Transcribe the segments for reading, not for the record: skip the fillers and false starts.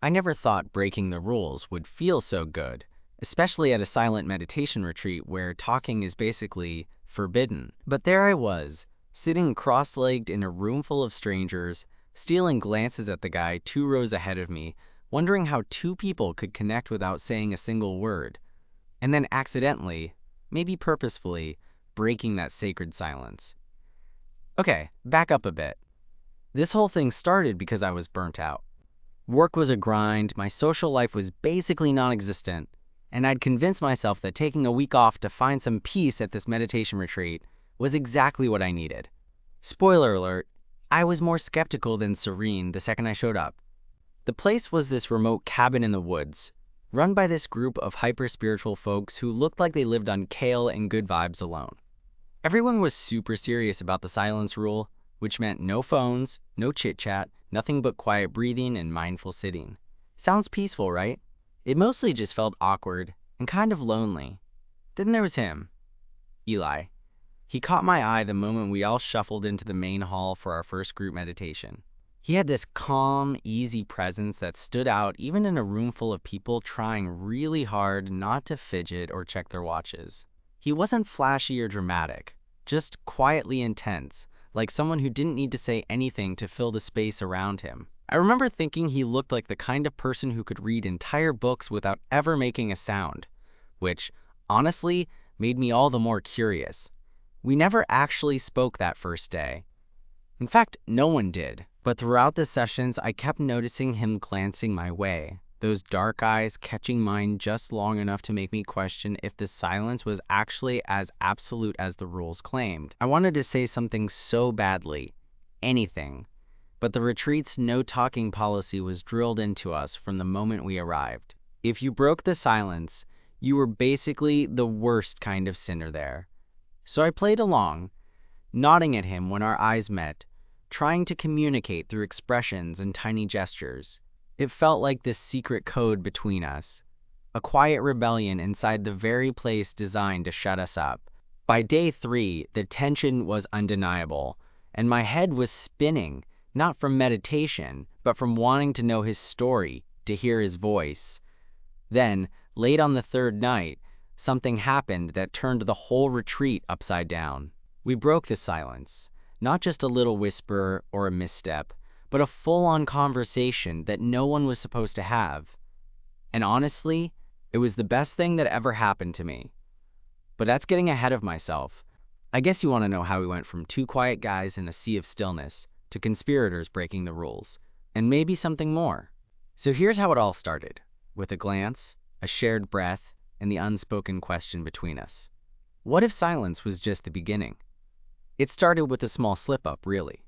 I never thought breaking the rules would feel so good, especially at a silent meditation retreat where talking is basically forbidden. But there I was, sitting cross-legged in a room full of strangers, stealing glances at the guy 2 rows ahead of me, wondering how two people could connect without saying a single word, and then accidentally, maybe purposefully, breaking that sacred silence. Okay, back up a bit. This whole thing started because I was burnt out. Work was a grind, my social life was basically non-existent, and I'd convinced myself that taking a week off to find some peace at this meditation retreat was exactly what I needed. Spoiler alert, I was more skeptical than serene the second I showed up. The place was this remote cabin in the woods, run by this group of hyper-spiritual folks who looked like they lived on kale and good vibes alone. Everyone was super serious about the silence rule, which meant no phones, no chit-chat, nothing but quiet breathing and mindful sitting. Sounds peaceful, right? It mostly just felt awkward and kind of lonely. Then there was him, Eli. He caught my eye the moment we all shuffled into the main hall for our first group meditation. He had this calm, easy presence that stood out even in a room full of people trying really hard not to fidget or check their watches. He wasn't flashy or dramatic, just quietly intense, like someone who didn't need to say anything to fill the space around him. I remember thinking he looked like the kind of person who could read entire books without ever making a sound, which, honestly, made me all the more curious. We never actually spoke that first day. In fact, no one did. But throughout the sessions, I kept noticing him glancing my way, those dark eyes catching mine just long enough to make me question if the silence was actually as absolute as the rules claimed. I wanted to say something so badly, anything, but the retreat's no-talking policy was drilled into us from the moment we arrived. If you broke the silence, you were basically the worst kind of sinner there. So I played along, nodding at him when our eyes met, trying to communicate through expressions and tiny gestures. It felt like this secret code between us, a quiet rebellion inside the very place designed to shut us up. By day 3, the tension was undeniable, and my head was spinning, not from meditation, but from wanting to know his story, to hear his voice. Then, late on the 3rd night, something happened that turned the whole retreat upside down. We broke the silence. Not just a little whisper or a misstep, but a full-on conversation that no one was supposed to have. And honestly, it was the best thing that ever happened to me. But that's getting ahead of myself. I guess you want to know how we went from 2 quiet guys in a sea of stillness to conspirators breaking the rules, and maybe something more. So here's how it all started, with a glance, a shared breath, and the unspoken question between us. What if silence was just the beginning? It started with a small slip-up, really.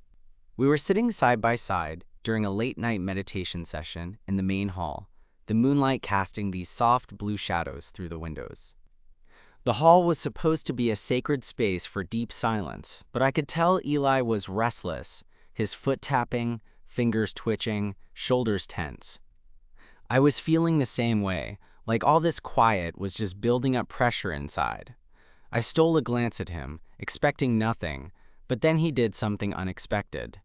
We were sitting side by side during a late-night meditation session in the main hall, the moonlight casting these soft blue shadows through the windows. The hall was supposed to be a sacred space for deep silence, but I could tell Eli was restless, his foot tapping, fingers twitching, shoulders tense. I was feeling the same way, like all this quiet was just building up pressure inside. I stole a glance at him, expecting nothing, but then he did something unexpected.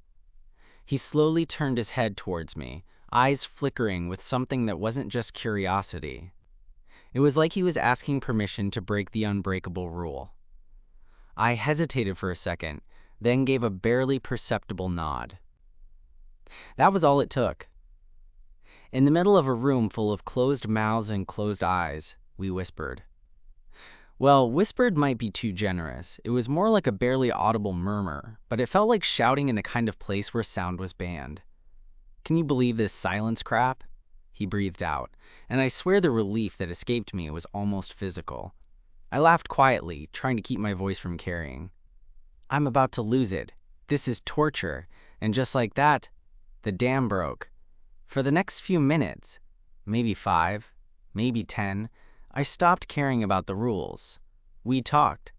He slowly turned his head towards me, eyes flickering with something that wasn't just curiosity. It was like he was asking permission to break the unbreakable rule. I hesitated for a second, then gave a barely perceptible nod. That was all it took. In the middle of a room full of closed mouths and closed eyes, we whispered. Well, whispered might be too generous. It was more like a barely audible murmur, but it felt like shouting in the kind of place where sound was banned. Can you believe this silence crap? He breathed out, and I swear the relief that escaped me was almost physical. I laughed quietly, trying to keep my voice from carrying. I'm about to lose it. This is torture. And just like that, the dam broke. For the next few minutes, maybe 5, maybe 10, I stopped caring about the rules. We talked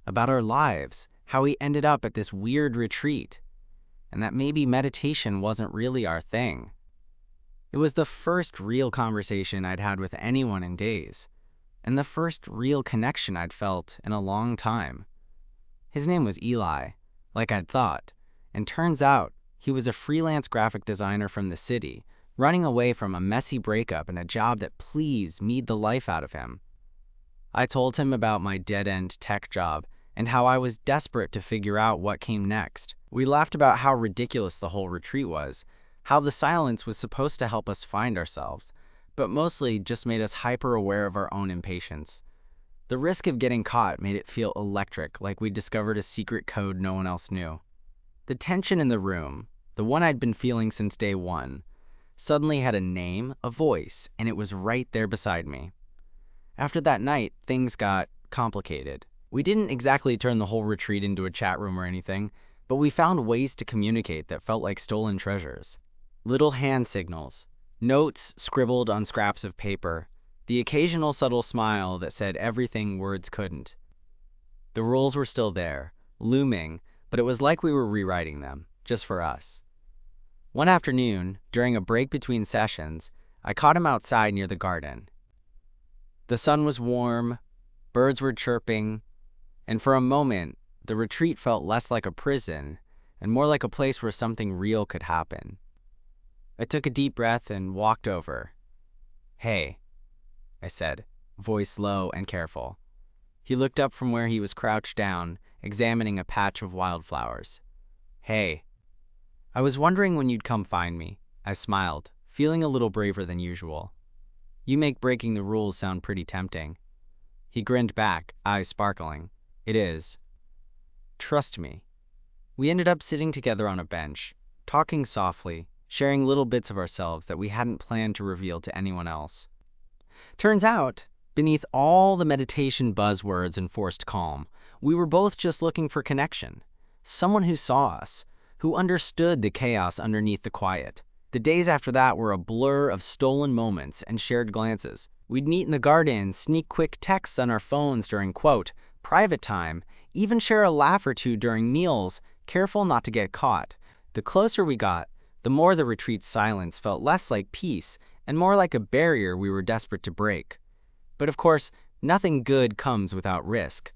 about our lives, how we ended up at this weird retreat, and that maybe meditation wasn't really our thing. It was the first real conversation I'd had with anyone in days, and the first real connection I'd felt in a long time. His name was Eli, like I'd thought, and turns out he was a freelance graphic designer from the city running away from a messy breakup and a job that pleased me the life out of him. I told him about my dead-end tech job and how I was desperate to figure out what came next. We laughed about how ridiculous the whole retreat was, how the silence was supposed to help us find ourselves, but mostly just made us hyper-aware of our own impatience. The risk of getting caught made it feel electric, like we'd discovered a secret code no one else knew. The tension in the room, the one I'd been feeling since day one, suddenly had a name, a voice, and it was right there beside me. After that night, things got complicated. We didn't exactly turn the whole retreat into a chat room or anything, but we found ways to communicate that felt like stolen treasures. Little hand signals, notes scribbled on scraps of paper, the occasional subtle smile that said everything words couldn't. The rules were still there, looming, but it was like we were rewriting them, just for us. One afternoon, during a break between sessions, I caught him outside near the garden. The sun was warm, birds were chirping, and for a moment, the retreat felt less like a prison and more like a place where something real could happen. I took a deep breath and walked over. "Hey," I said, voice low and careful. He looked up from where he was crouched down, examining a patch of wildflowers. "Hey. I was wondering when you'd come find me." I smiled, feeling a little braver than usual. "You make breaking the rules sound pretty tempting." He grinned back, eyes sparkling. "It is. Trust me." We ended up sitting together on a bench, talking softly, sharing little bits of ourselves that we hadn't planned to reveal to anyone else. Turns out, beneath all the meditation buzzwords and forced calm, we were both just looking for connection. Someone who saw us, who understood the chaos underneath the quiet. The days after that were a blur of stolen moments and shared glances. We'd meet in the garden, sneak quick texts on our phones during, quote, private time, even share a laugh or two during meals, careful not to get caught. The closer we got, the more the retreat's silence felt less like peace and more like a barrier we were desperate to break. But of course, nothing good comes without risk.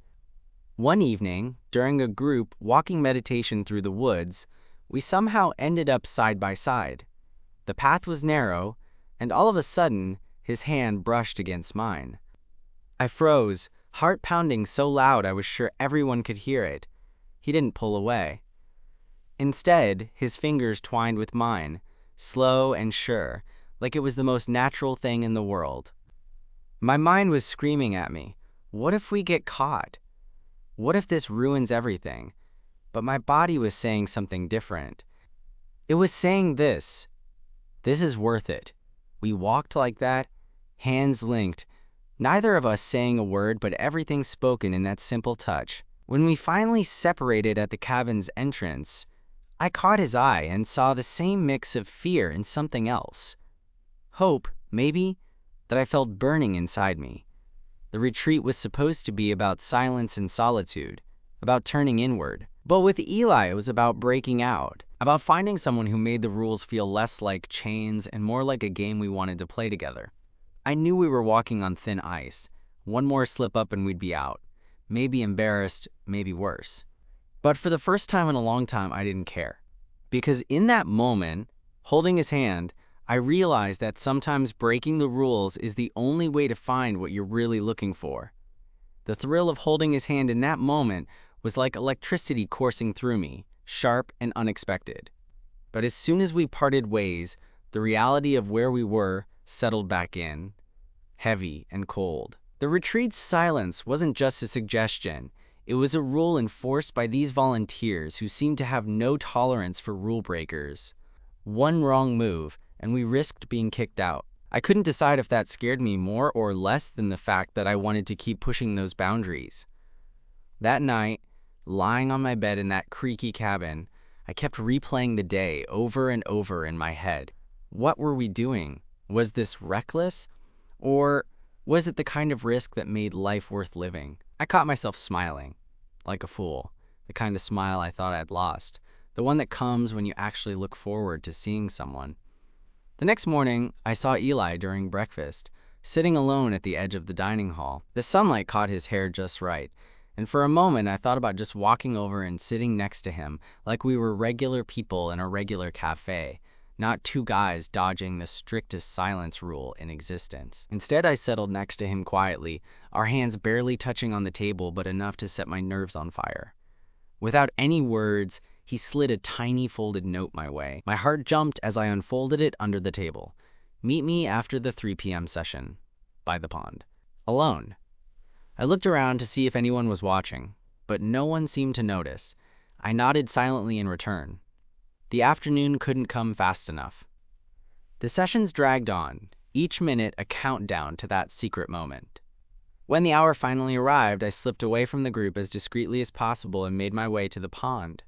One evening, during a group walking meditation through the woods, we somehow ended up side by side. The path was narrow, and all of a sudden, his hand brushed against mine. I froze, heart pounding so loud I was sure everyone could hear it. He didn't pull away. Instead, his fingers twined with mine, slow and sure, like it was the most natural thing in the world. My mind was screaming at me, what if we get caught? What if this ruins everything? But my body was saying something different. It was saying this is worth it. We walked like that, hands linked, neither of us saying a word but everything spoken in that simple touch. When we finally separated at the cabin's entrance, I caught his eye and saw the same mix of fear and something else. Hope, maybe, that I felt burning inside me. The retreat was supposed to be about silence and solitude, about turning inward. But with Eli, it was about breaking out, about finding someone who made the rules feel less like chains and more like a game we wanted to play together. I knew we were walking on thin ice. One more slip up and we'd be out. Maybe embarrassed, maybe worse. But for the first time in a long time, I didn't care. Because in that moment, holding his hand, I realized that sometimes breaking the rules is the only way to find what you're really looking for. The thrill of holding his hand in that moment was like electricity coursing through me, sharp and unexpected. But as soon as we parted ways, the reality of where we were settled back in, heavy and cold. The retreat's silence wasn't just a suggestion. It was a rule enforced by these volunteers who seemed to have no tolerance for rule breakers. One wrong move, and we risked being kicked out. I couldn't decide if that scared me more or less than the fact that I wanted to keep pushing those boundaries. That night, lying on my bed in that creaky cabin, I kept replaying the day over and over in my head. What were we doing? Was this reckless? Or was it the kind of risk that made life worth living? I caught myself smiling, like a fool, the kind of smile I thought I'd lost, the one that comes when you actually look forward to seeing someone. The next morning, I saw Eli during breakfast, sitting alone at the edge of the dining hall. The sunlight caught his hair just right, and for a moment I thought about just walking over and sitting next to him like we were regular people in a regular cafe. not two guys dodging the strictest silence rule in existence. Instead, I settled next to him quietly, our hands barely touching on the table but enough to set my nerves on fire. Without any words, he slid a tiny folded note my way. My heart jumped as I unfolded it under the table. Meet me after the 3 p.m. session. By the pond. Alone. I looked around to see if anyone was watching, but no one seemed to notice. I nodded silently in return. The afternoon couldn't come fast enough. The sessions dragged on, each minute a countdown to that secret moment. When the hour finally arrived, I slipped away from the group as discreetly as possible and made my way to the pond.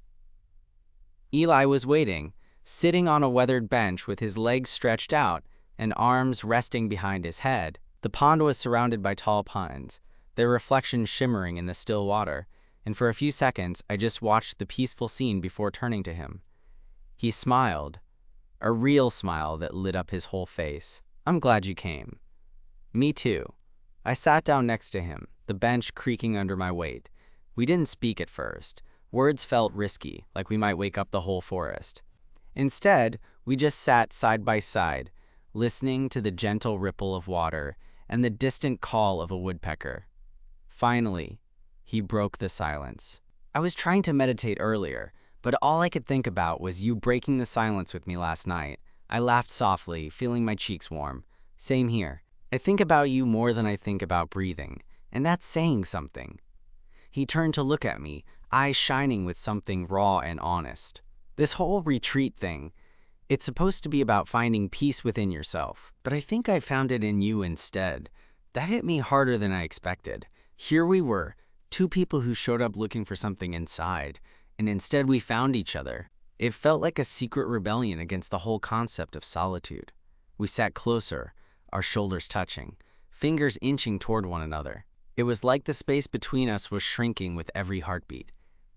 Eli was waiting, sitting on a weathered bench with his legs stretched out and arms resting behind his head. The pond was surrounded by tall pines, their reflections shimmering in the still water, and for a few seconds I just watched the peaceful scene before turning to him. He smiled, a real smile that lit up his whole face. "I'm glad you came." "Me too." I sat down next to him, the bench creaking under my weight. We didn't speak at first. Words felt risky, like we might wake up the whole forest. Instead, we just sat side by side, listening to the gentle ripple of water and the distant call of a woodpecker. Finally, he broke the silence. "I was trying to meditate earlier, but all I could think about was you breaking the silence with me last night." I laughed softly, feeling my cheeks warm. "Same here. I think about you more than I think about breathing, and that's saying something." He turned to look at me, eyes shining with something raw and honest. "This whole retreat thing, it's supposed to be about finding peace within yourself, but I think I found it in you instead." That hit me harder than I expected. Here we were, two people who showed up looking for something inside, and instead we found each other. It felt like a secret rebellion against the whole concept of solitude. We sat closer, our shoulders touching, fingers inching toward one another. It was like the space between us was shrinking with every heartbeat.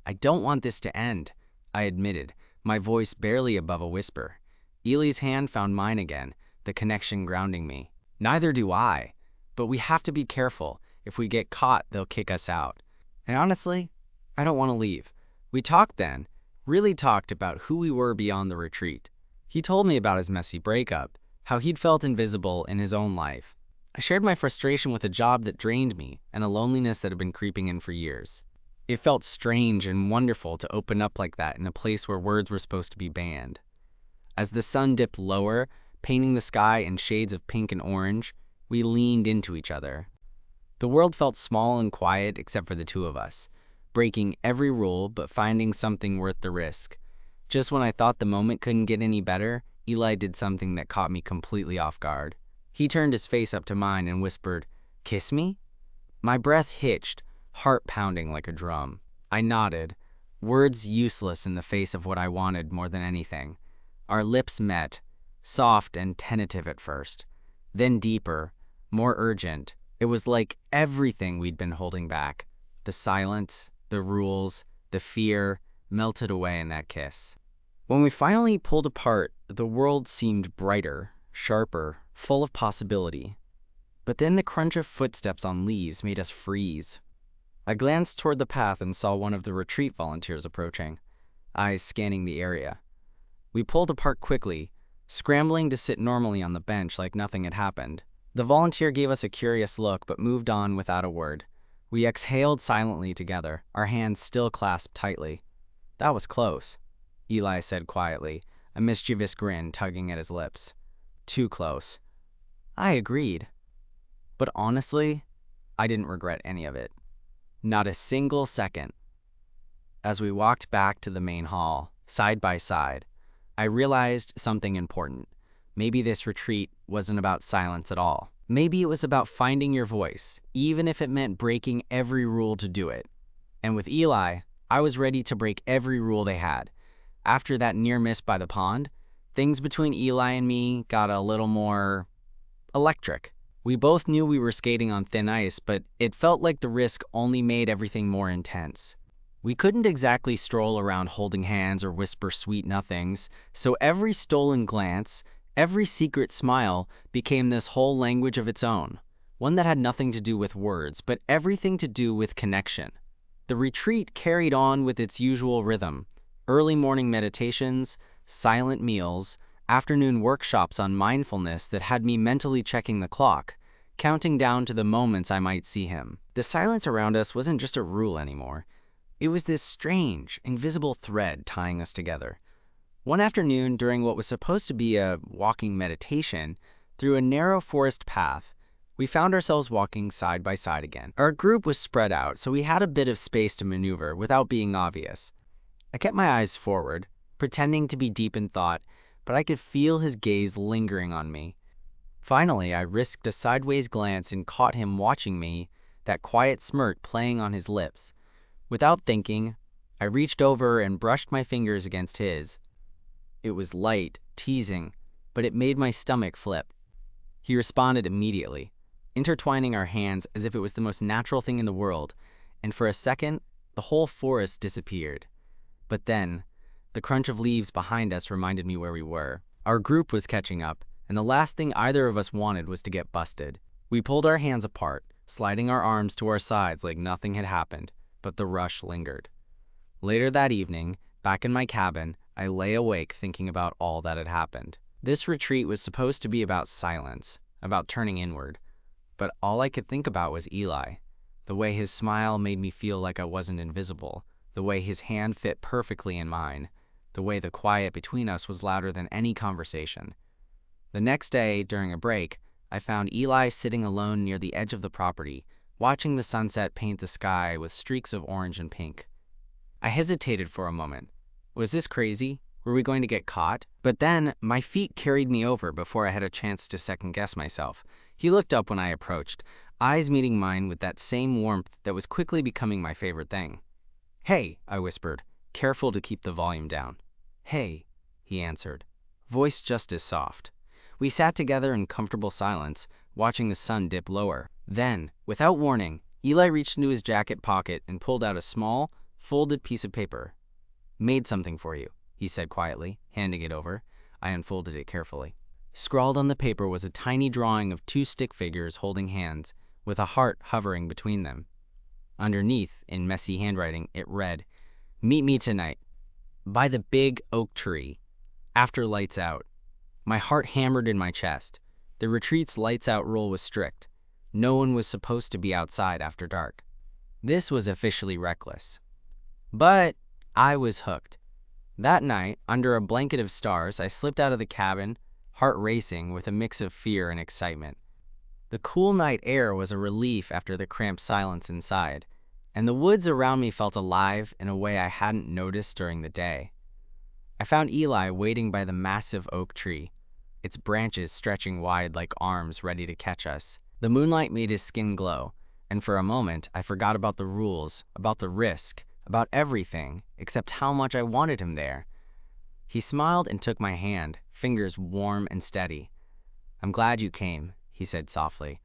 "I don't want this to end," I admitted, my voice barely above a whisper. Eli's hand found mine again, the connection grounding me. "Neither do I, but we have to be careful. If we get caught, they'll kick us out. And honestly, I don't want to leave." We talked then, really talked about who we were beyond the retreat. He told me about his messy breakup, how he'd felt invisible in his own life. I shared my frustration with a job that drained me and a loneliness that had been creeping in for years. It felt strange and wonderful to open up like that in a place where words were supposed to be banned. As the sun dipped lower, painting the sky in shades of pink and orange, we leaned into each other. The world felt small and quiet except for the two of us, breaking every rule but finding something worth the risk. Just when I thought the moment couldn't get any better, Eli did something that caught me completely off guard. He turned his face up to mine and whispered, "Kiss me?" My breath hitched, heart pounding like a drum. I nodded, words useless in the face of what I wanted more than anything. Our lips met, soft and tentative at first, then deeper, more urgent. It was like everything we'd been holding back, the silence, the rules, the fear, melted away in that kiss. When we finally pulled apart, the world seemed brighter, sharper, full of possibility. But then the crunch of footsteps on leaves made us freeze. I glanced toward the path and saw one of the retreat volunteers approaching, eyes scanning the area. We pulled apart quickly, scrambling to sit normally on the bench like nothing had happened. The volunteer gave us a curious look but moved on without a word. We exhaled silently together, our hands still clasped tightly. "That was close," Eli said quietly, a mischievous grin tugging at his lips. "Too close." I agreed. But honestly, I didn't regret any of it. Not a single second. As we walked back to the main hall, side by side, I realized something important. Maybe this retreat wasn't about silence at all. Maybe it was about finding your voice, even if it meant breaking every rule to do it. And with Eli, I was ready to break every rule they had. After that near miss by the pond, things between Eli and me got a little more electric. We both knew we were skating on thin ice, but it felt like the risk only made everything more intense. We couldn't exactly stroll around holding hands or whisper sweet nothings, so every stolen glance, every secret smile became this whole language of its own, one that had nothing to do with words, but everything to do with connection. The retreat carried on with its usual rhythm: early morning meditations, silent meals, afternoon workshops on mindfulness that had me mentally checking the clock, counting down to the moments I might see him. The silence around us wasn't just a rule anymore. It was this strange, invisible thread tying us together. One afternoon, during what was supposed to be a walking meditation, through a narrow forest path, we found ourselves walking side by side again. Our group was spread out, so we had a bit of space to maneuver without being obvious. I kept my eyes forward, pretending to be deep in thought, but I could feel his gaze lingering on me. Finally, I risked a sideways glance and caught him watching me, that quiet smirk playing on his lips. Without thinking, I reached over and brushed my fingers against his. It was light, teasing, but it made my stomach flip. He responded immediately, intertwining our hands as if it was the most natural thing in the world, and for a second, the whole forest disappeared. But then, the crunch of leaves behind us reminded me where we were. Our group was catching up, and the last thing either of us wanted was to get busted. We pulled our hands apart, sliding our arms to our sides like nothing had happened, but the rush lingered. Later that evening, back in my cabin, I lay awake thinking about all that had happened. This retreat was supposed to be about silence, about turning inward, but all I could think about was Eli. The way his smile made me feel like I wasn't invisible, the way his hand fit perfectly in mine, the way the quiet between us was louder than any conversation. The next day, during a break, I found Eli sitting alone near the edge of the property, watching the sunset paint the sky with streaks of orange and pink. I hesitated for a moment. Was this crazy? Were we going to get caught? But then, my feet carried me over before I had a chance to second-guess myself. He looked up when I approached, eyes meeting mine with that same warmth that was quickly becoming my favorite thing. "Hey," I whispered, careful to keep the volume down. "Hey," he answered, voice just as soft. We sat together in comfortable silence, watching the sun dip lower. Then, without warning, Eli reached into his jacket pocket and pulled out a small, folded piece of paper. "Made something for you," he said quietly, handing it over. I unfolded it carefully. Scrawled on the paper was a tiny drawing of two stick figures holding hands, with a heart hovering between them. Underneath, in messy handwriting, it read, "Meet me tonight, by the big oak tree, after lights out." My heart hammered in my chest. The retreat's lights out rule was strict. No one was supposed to be outside after dark. This was officially reckless. But I was hooked. That night, under a blanket of stars, I slipped out of the cabin, heart racing with a mix of fear and excitement. The cool night air was a relief after the cramped silence inside, and the woods around me felt alive in a way I hadn't noticed during the day. I found Eli waiting by the massive oak tree, its branches stretching wide like arms ready to catch us. The moonlight made his skin glow, and for a moment I forgot about the rules, about the risk, about everything except how much I wanted him there. He smiled and took my hand, fingers warm and steady. "I'm glad you came," he said softly.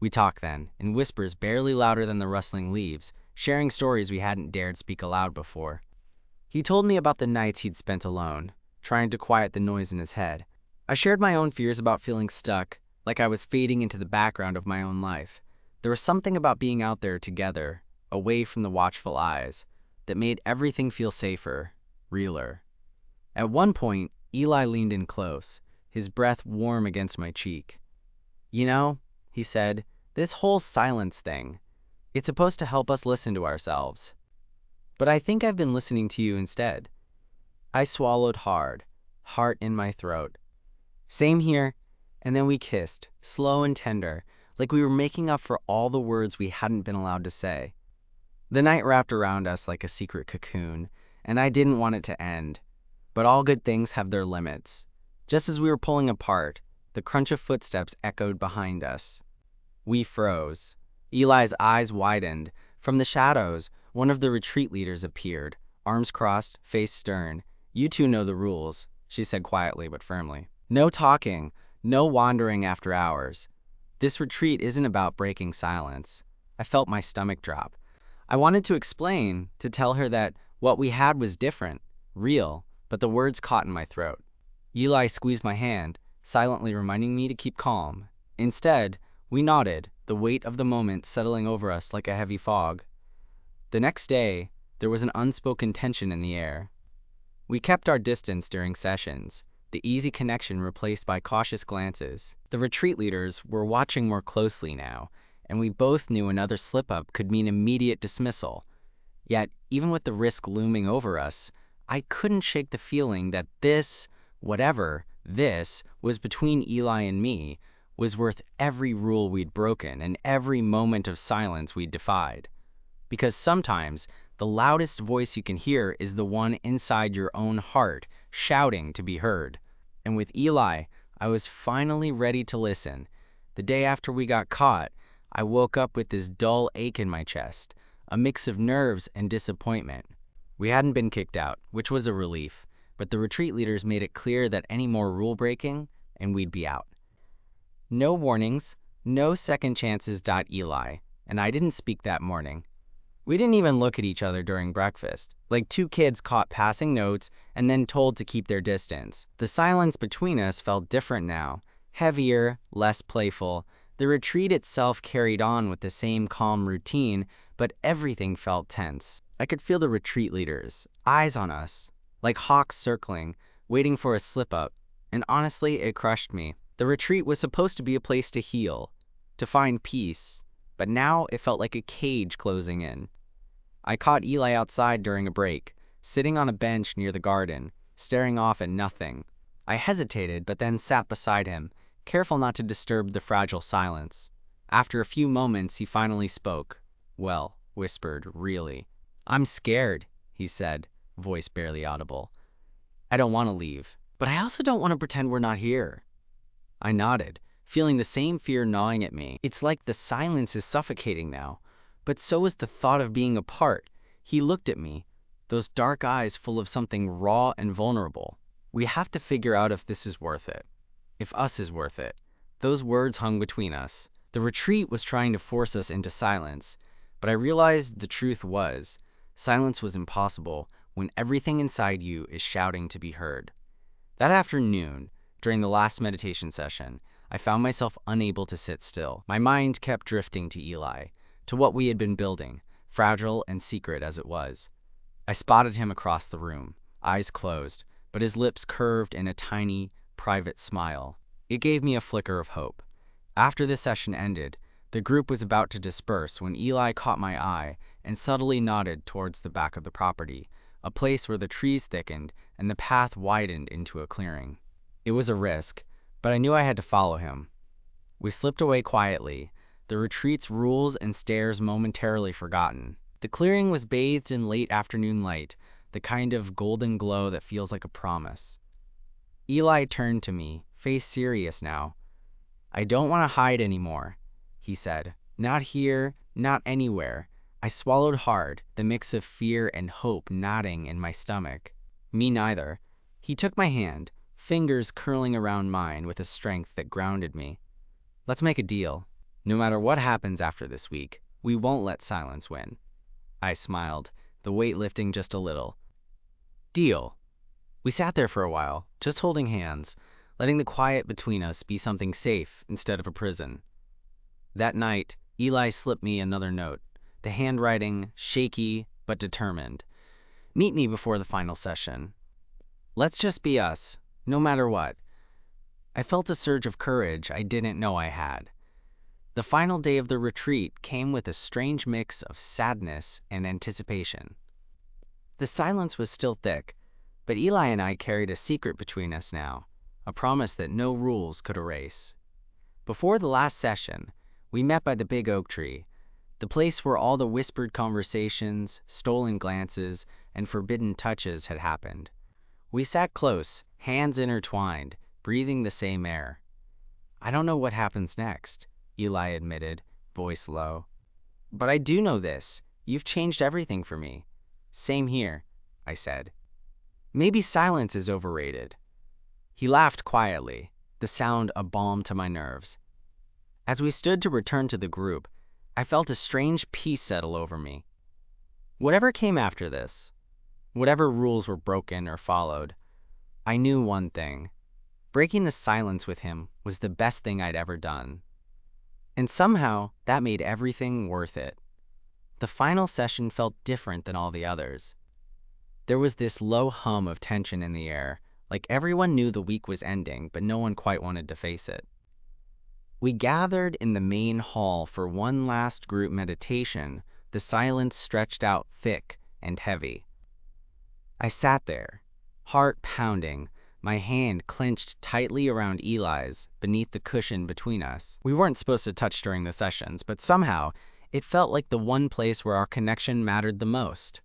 We talked then, in whispers barely louder than the rustling leaves, sharing stories we hadn't dared speak aloud before. He told me about the nights he'd spent alone, trying to quiet the noise in his head. I shared my own fears about feeling stuck, like I was fading into the background of my own life. There was something about being out there together, away from the watchful eyes, that made everything feel safer, realer. At one point, Eli leaned in close, his breath warm against my cheek. "You know," he said, "this whole silence thing, it's supposed to help us listen to ourselves. But I think I've been listening to you instead." I swallowed hard, heart in my throat. "Same here," and then we kissed, slow and tender, like we were making up for all the words we hadn't been allowed to say. The night wrapped around us like a secret cocoon, and I didn't want it to end. But all good things have their limits. Just as we were pulling apart, the crunch of footsteps echoed behind us. We froze. Eli's eyes widened. From the shadows, one of the retreat leaders appeared, arms crossed, face stern. "You two know the rules," she said quietly but firmly. "No talking, no wandering after hours. This retreat isn't about breaking silence." I felt my stomach drop. I wanted to explain, to tell her that what we had was different, real, but the words caught in my throat. Eli squeezed my hand, silently reminding me to keep calm. Instead, we nodded, the weight of the moment settling over us like a heavy fog. The next day, there was an unspoken tension in the air. We kept our distance during sessions, the the easy connection replaced by cautious glances. The retreat leaders were watching more closely now, and we both knew another slip-up could mean immediate dismissal. Yet, even with the risk looming over us, I couldn't shake the feeling that this, whatever this was between Eli and me, was worth every rule we'd broken and every moment of silence we'd defied. Because sometimes, the loudest voice you can hear is the one inside your own heart, shouting to be heard. And with Eli, I was finally ready to listen. The day after we got caught, I woke up with this dull ache in my chest, a mix of nerves and disappointment. We hadn't been kicked out, which was a relief, but the retreat leaders made it clear that any more rule breaking, and we'd be out. No warnings, no second chances. Eli, and I didn't speak that morning. We didn't even look at each other during breakfast, like two kids caught passing notes and then told to keep their distance. The silence between us felt different now, heavier, less playful. The retreat itself carried on with the same calm routine, but everything felt tense. I could feel the retreat leaders, eyes on us, like hawks circling, waiting for a slip-up, and honestly, it crushed me. The retreat was supposed to be a place to heal, to find peace, but now it felt like a cage closing in. I caught Eli outside during a break, sitting on a bench near the garden, staring off at nothing. I hesitated, but then sat beside him, careful not to disturb the fragile silence. After a few moments, he finally spoke. Well, whispered, really. "I'm scared," he said, voice barely audible. "I don't want to leave, but I also don't want to pretend we're not here." I nodded, feeling the same fear gnawing at me. It's like the silence is suffocating now, but so is the thought of being apart. He looked at me, those dark eyes full of something raw and vulnerable. "We have to figure out if this is worth it. If us is worth it." Those words hung between us. The retreat was trying to force us into silence, but I realized the truth was, silence was impossible when everything inside you is shouting to be heard. That afternoon, during the last meditation session, I found myself unable to sit still. My mind kept drifting to Eli, to what we had been building, fragile and secret as it was. I spotted him across the room, eyes closed, but his lips curved in a tiny, private smile. It gave me a flicker of hope. After the session ended, the group was about to disperse when Eli caught my eye and subtly nodded towards the back of the property, a place where the trees thickened and the path widened into a clearing. It was a risk, but I knew I had to follow him. We slipped away quietly, the retreat's rules and stairs momentarily forgotten. The clearing was bathed in late afternoon light, the kind of golden glow that feels like a promise. Eli turned to me, face serious now. "I don't want to hide anymore," he said. "Not here, not anywhere." I swallowed hard, the mix of fear and hope knotting in my stomach. "Me neither." He took my hand, fingers curling around mine with a strength that grounded me. "Let's make a deal. No matter what happens after this week, we won't let silence win." I smiled, the weight lifting just a little. "Deal." We sat there for a while, just holding hands, letting the quiet between us be something safe instead of a prison. That night, Eli slipped me another note, the handwriting shaky but determined. "Meet me before the final session. Let's just be us, no matter what." I felt a surge of courage I didn't know I had. The final day of the retreat came with a strange mix of sadness and anticipation. The silence was still thick, but Eli and I carried a secret between us now, a promise that no rules could erase. Before the last session, we met by the big oak tree, the place where all the whispered conversations, stolen glances, and forbidden touches had happened. We sat close, hands intertwined, breathing the same air. "I don't know what happens next," Eli admitted, voice low. "But I do know this. You've changed everything for me." "Same here," I said. "Maybe silence is overrated." He laughed quietly, the sound a balm to my nerves. As we stood to return to the group, I felt a strange peace settle over me. Whatever came after this, whatever rules were broken or followed, I knew one thing. Breaking the silence with him was the best thing I'd ever done. And somehow, that made everything worth it. The final session felt different than all the others. There was this low hum of tension in the air, like everyone knew the week was ending, but no one quite wanted to face it. We gathered in the main hall for one last group meditation, the silence stretched out thick and heavy. I sat there, heart pounding, my hand clenched tightly around Eli's beneath the cushion between us. We weren't supposed to touch during the sessions, but somehow it felt like the one place where our connection mattered the most.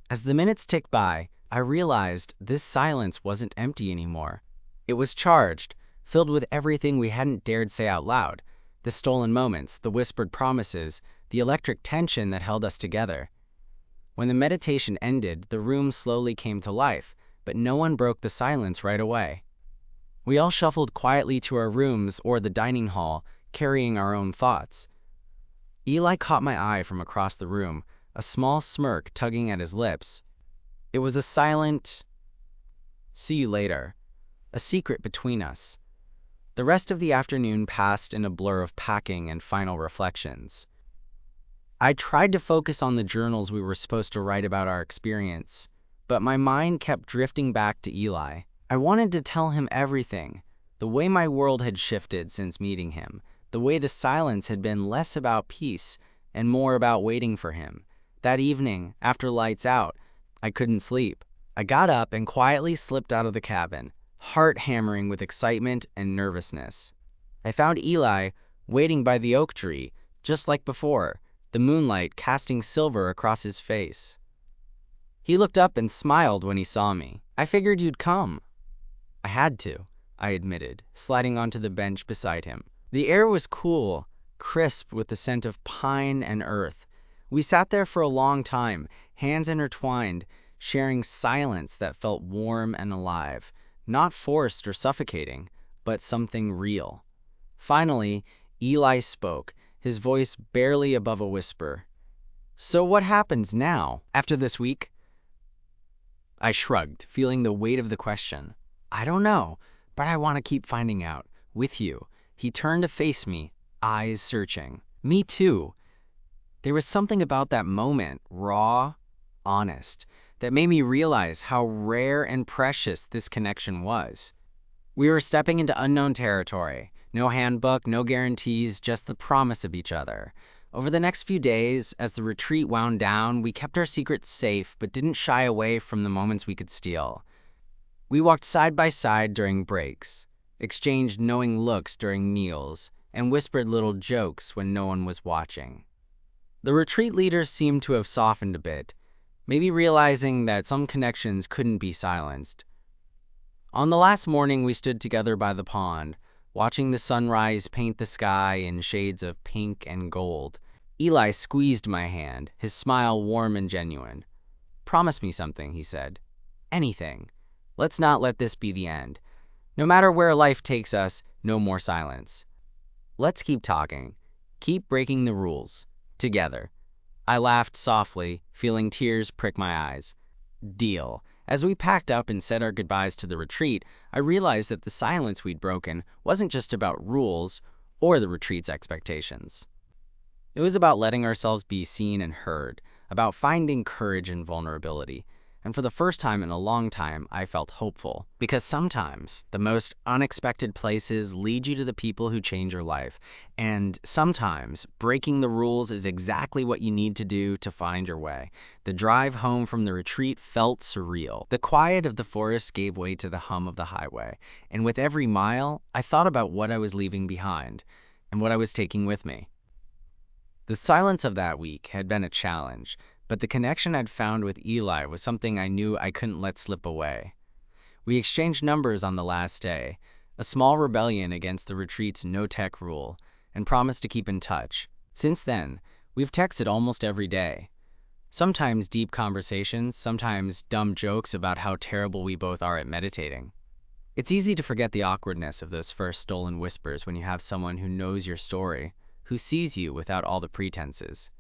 As the minutes ticked by, I realized this silence wasn't empty anymore. It was charged, filled with everything we hadn't dared say out loud, the stolen moments, the whispered promises, the electric tension that held us together. When the meditation ended, the room slowly came to life, but no one broke the silence right away. We all shuffled quietly to our rooms or the dining hall, carrying our own thoughts. Eli caught my eye from across the room, a small smirk tugging at his lips. It was a silent, "See you later," a secret between us. The rest of the afternoon passed in a blur of packing and final reflections. I tried to focus on the journals we were supposed to write about our experience, but my mind kept drifting back to Eli. I wanted to tell him everything, the way my world had shifted since meeting him, the way the silence had been less about peace and more about waiting for him. That evening, after lights out, I couldn't sleep. I got up and quietly slipped out of the cabin, heart hammering with excitement and nervousness. I found Eli waiting by the oak tree, just like before, the moonlight casting silver across his face. He looked up and smiled when he saw me. "I figured you'd come." "I had to," I admitted, sliding onto the bench beside him. The air was cool, crisp with the scent of pine and earth. We sat there for a long time, hands intertwined, sharing silence that felt warm and alive, not forced or suffocating, but something real. Finally, Eli spoke, his voice barely above a whisper. "So what happens now, after this week?" I shrugged, feeling the weight of the question. "I don't know, but I want to keep finding out, with you." He turned to face me, eyes searching. "Me too." There was something about that moment, raw, honest, that made me realize how rare and precious this connection was. We were stepping into unknown territory. No handbook, no guarantees, just the promise of each other. Over the next few days, as the retreat wound down, we kept our secrets safe but didn't shy away from the moments we could steal. We walked side by side during breaks, exchanged knowing looks during meals, and whispered little jokes when no one was watching. The retreat leaders seemed to have softened a bit, maybe realizing that some connections couldn't be silenced. On the last morning, we stood together by the pond, watching the sunrise paint the sky in shades of pink and gold. Eli squeezed my hand, his smile warm and genuine. "Promise me something," he said. "Anything. Let's not let this be the end. No matter where life takes us, no more silence. Let's keep talking. Keep breaking the rules. Together." I laughed softly, feeling tears prick my eyes. "Deal." As we packed up and said our goodbyes to the retreat, I realized that the silence we'd broken wasn't just about rules or the retreat's expectations. It was about letting ourselves be seen and heard, about finding courage in vulnerability. And for the first time in a long time, I felt hopeful. Because sometimes the most unexpected places lead you to the people who change your life. And sometimes breaking the rules is exactly what you need to do to find your way. The drive home from the retreat felt surreal. The quiet of the forest gave way to the hum of the highway. And with every mile, I thought about what I was leaving behind and what I was taking with me. The silence of that week had been a challenge, but the connection I'd found with Eli was something I knew I couldn't let slip away. We exchanged numbers on the last day, a small rebellion against the retreat's no-tech rule, and promised to keep in touch. Since then, we've texted almost every day. Sometimes deep conversations, sometimes dumb jokes about how terrible we both are at meditating. It's easy to forget the awkwardness of those first stolen whispers when you have someone who knows your story, who sees you without all the pretenses.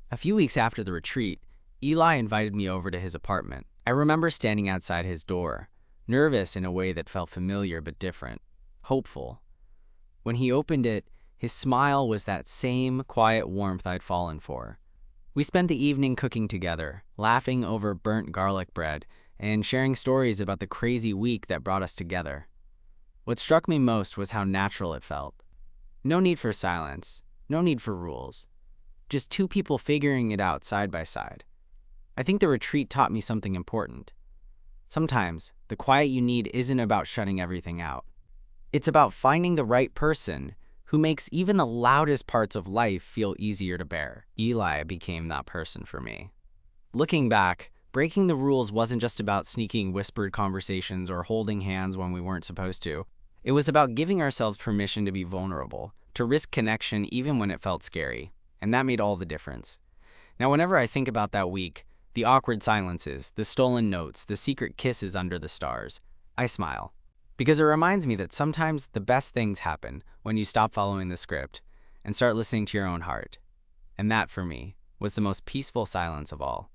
A few weeks after the retreat, Eli invited me over to his apartment. I remember standing outside his door, nervous in a way that felt familiar but different, hopeful. When he opened it, his smile was that same quiet warmth I'd fallen for. We spent the evening cooking together, laughing over burnt garlic bread, and sharing stories about the crazy week that brought us together. What struck me most was how natural it felt. No need for silence, no need for rules. Just two people figuring it out side by side. I think the retreat taught me something important. Sometimes, the quiet you need isn't about shutting everything out. It's about finding the right person who makes even the loudest parts of life feel easier to bear. Eli became that person for me. Looking back, breaking the rules wasn't just about sneaking whispered conversations or holding hands when we weren't supposed to. It was about giving ourselves permission to be vulnerable, to risk connection even when it felt scary. And that made all the difference. Now, whenever I think about that week, the awkward silences, the stolen notes, the secret kisses under the stars, I smile. Because it reminds me that sometimes the best things happen when you stop following the script and start listening to your own heart. And that, for me, was the most peaceful silence of all.